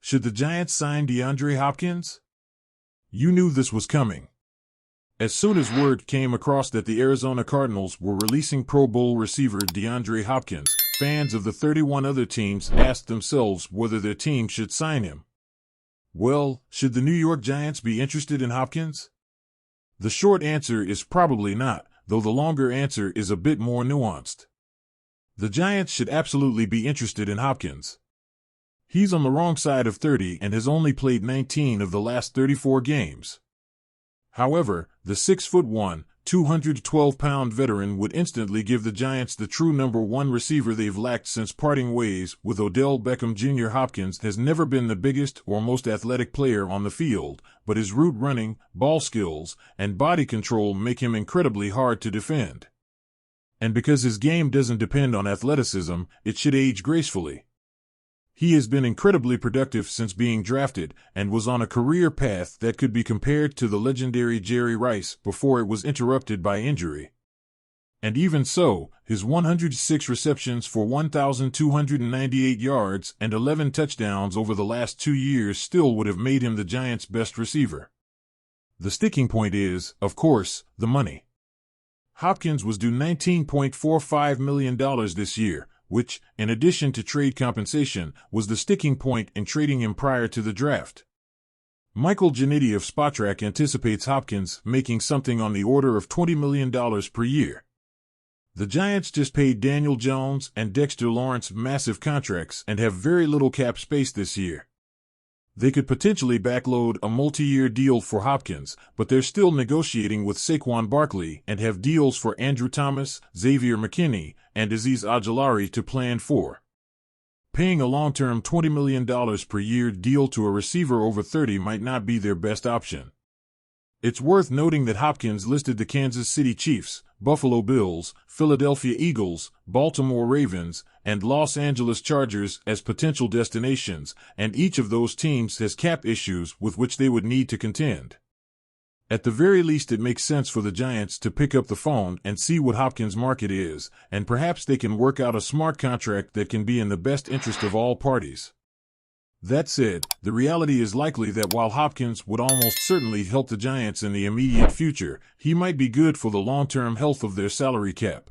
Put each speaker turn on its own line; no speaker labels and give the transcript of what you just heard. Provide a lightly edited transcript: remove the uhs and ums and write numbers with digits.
Should the Giants sign Deandre Hopkins? You knew this was coming. As soon as word came across that the Arizona Cardinals were releasing Pro Bowl receiver Deandre Hopkins, fans of the 31 other teams asked themselves whether their team should sign him. Well, should the New York Giants be interested in Hopkins? The short answer is probably not, though the longer answer is a bit more nuanced. The Giants should absolutely be interested in Hopkins. He's on the wrong side of 30 and has only played 19 of the last 34 games. However, the 6'1", 212-pound veteran would instantly give the Giants the true number one receiver they've lacked since parting ways with Odell Beckham Jr. Hopkins has never been the biggest or most athletic player on the field, but his route running, ball skills, and body control make him incredibly hard to defend. And because his game doesn't depend on athleticism, it should age gracefully. He has been incredibly productive since being drafted and was on a career path that could be compared to the legendary Jerry Rice before it was interrupted by injury. And even so, his 106 receptions for 1,298 yards and 11 touchdowns over the last 2 years still would have made him the Giants' best receiver. The sticking point is, of course, the money. Hopkins was due $19.45 million this year, which, in addition to trade compensation, was the sticking point in trading him prior to the draft. Michael Giannitti of Spotrac anticipates Hopkins making something on the order of $20 million per year. The Giants just paid Daniel Jones and Dexter Lawrence massive contracts and have very little cap space this year. They could potentially backload a multi-year deal for Hopkins, but they're still negotiating with Saquon Barkley and have deals for Andrew Thomas, Xavier McKinney, and Azeez Ojulari to plan for. Paying a long-term $20 million per year deal to a receiver over 30 might not be their best option. It's worth noting that Hopkins listed the Kansas City Chiefs, Buffalo Bills, Philadelphia Eagles, Baltimore Ravens, and Los Angeles Chargers as potential destinations, and each of those teams has cap issues with which they would need to contend. At the very least, it makes sense for the Giants to pick up the phone and see what Hopkins' market is, and perhaps they can work out a smart contract that can be in the best interest of all parties. That said, the reality is likely that while Hopkins would almost certainly help the Giants in the immediate future, he might be good for the long-term health of their salary cap.